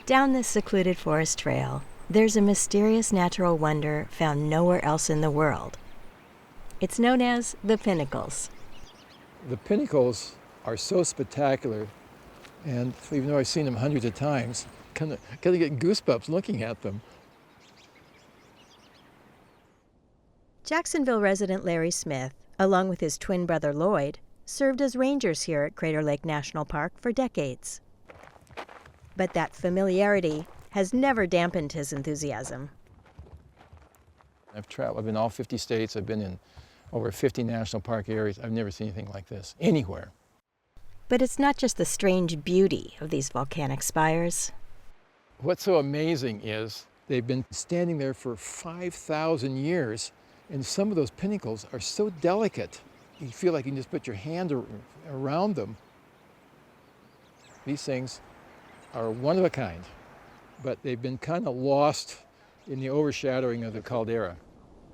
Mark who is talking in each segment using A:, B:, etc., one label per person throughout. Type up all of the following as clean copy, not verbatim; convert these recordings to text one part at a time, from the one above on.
A: Down this secluded forest trail, there's a mysterious natural wonder found nowhere else in the world. It's known as the pinnacles.
B: The pinnacles are so spectacular, and even though I've seen them hundreds of times, kind of get goosebumps looking at them.
A: Jacksonville resident Larry Smith, along with his twin brother Lloyd, served as rangers here at Crater Lake National Park for decades. But that familiarity has never dampened his enthusiasm.
B: I've traveled, I've been in all 50 states, I've been in over 50 national park areas. I've never seen anything like this, anywhere.
A: But it's not just the strange beauty of these volcanic spires.
B: What's so amazing is they've been standing there for 5,000 years, and some of those pinnacles are so delicate. You feel like you can just put your hand around them. These things are one of a kind, but they've been kind of lost in the overshadowing of the caldera.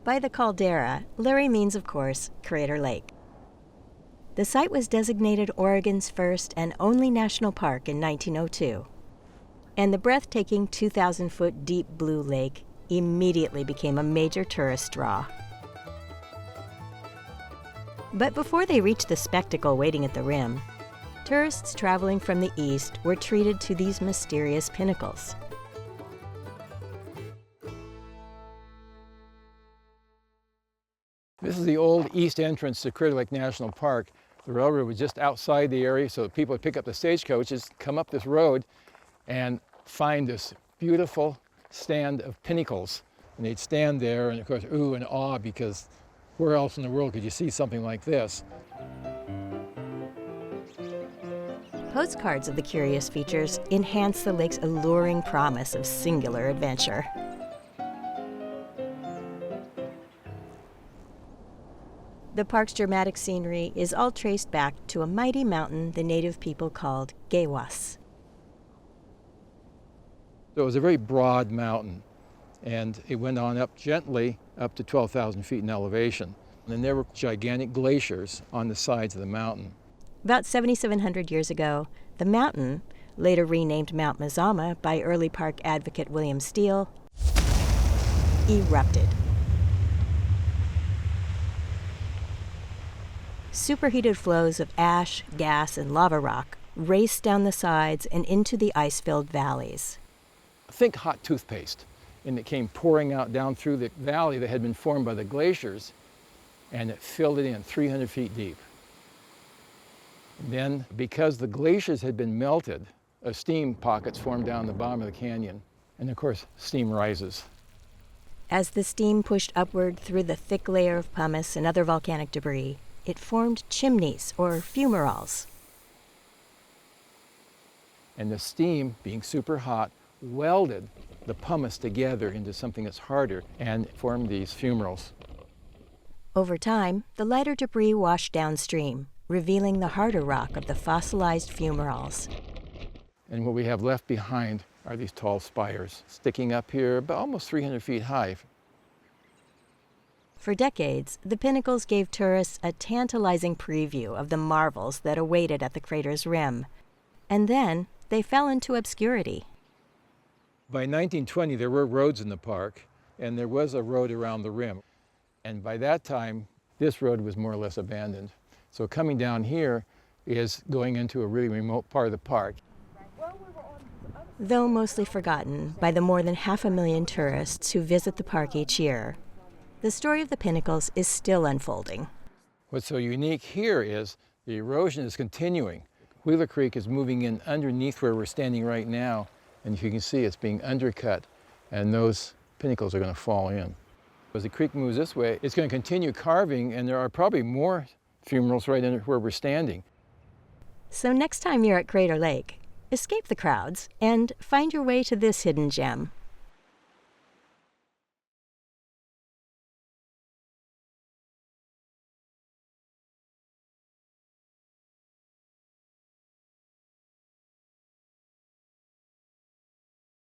A: By the caldera, Larry means, of course, Crater Lake. The site was designated Oregon's first and only national park in 1902. And the breathtaking 2,000-foot deep blue lake immediately became a major tourist draw. But before they reached the spectacle waiting at the rim, tourists traveling from the east were treated to these mysterious pinnacles.
B: This is the old east entrance to Crater Lake National Park. The railroad was just outside the area, so people would pick up the stagecoaches, come up this road, and find this beautiful stand of pinnacles. And they'd stand there, and of course, ooh and awe, because where else in the world could you see something like this?
A: Postcards of the curious features enhance the lake's alluring promise of singular adventure. The park's dramatic scenery is all traced back to a mighty mountain the native people called Gewas.
B: So it was a very broad mountain, and it went on up gently up to 12,000 feet in elevation. And there were gigantic glaciers on the sides of the mountain.
A: About 7,700 years ago, the mountain, later renamed Mount Mazama by early park advocate William Steele, erupted. Superheated flows of ash, gas, and lava rock raced down the sides and into the ice-filled valleys.
B: Think hot toothpaste, and it came pouring out down through the valley that had been formed by the glaciers, and it filled it in 300 feet deep. Then, because the glaciers had been melted, steam pockets formed down the bottom of the canyon, and of course, steam rises.
A: As the steam pushed upward through the thick layer of pumice and other volcanic debris, it formed chimneys, or fumaroles.
B: And the steam, being super hot, welded the pumice together into something that's harder and formed these fumaroles.
A: Over time, the lighter debris washed downstream, revealing the harder rock of the fossilized fumaroles.
B: And what we have left behind are these tall spires, sticking up here about almost 300 feet high.
A: For decades, the pinnacles gave tourists a tantalizing preview of the marvels that awaited at the crater's rim. And then they fell into obscurity.
B: By 1920, there were roads in the park, and there was a road around the rim. And by that time, this road was more or less abandoned. So coming down here is going into a really remote part of the park.
A: Though mostly forgotten by the more than 500,000 tourists who visit the park each year, the story of the pinnacles is still unfolding.
B: What's so unique here is the erosion is continuing. Wheeler Creek is moving in underneath where we're standing right now, and you can see it's being undercut, and those pinnacles are going to fall in. As the creek moves this way, it's going to continue carving, and there are probably more fumaroles right under where we're standing.
A: So next time you're at Crater Lake, escape the crowds and find your way to this hidden gem.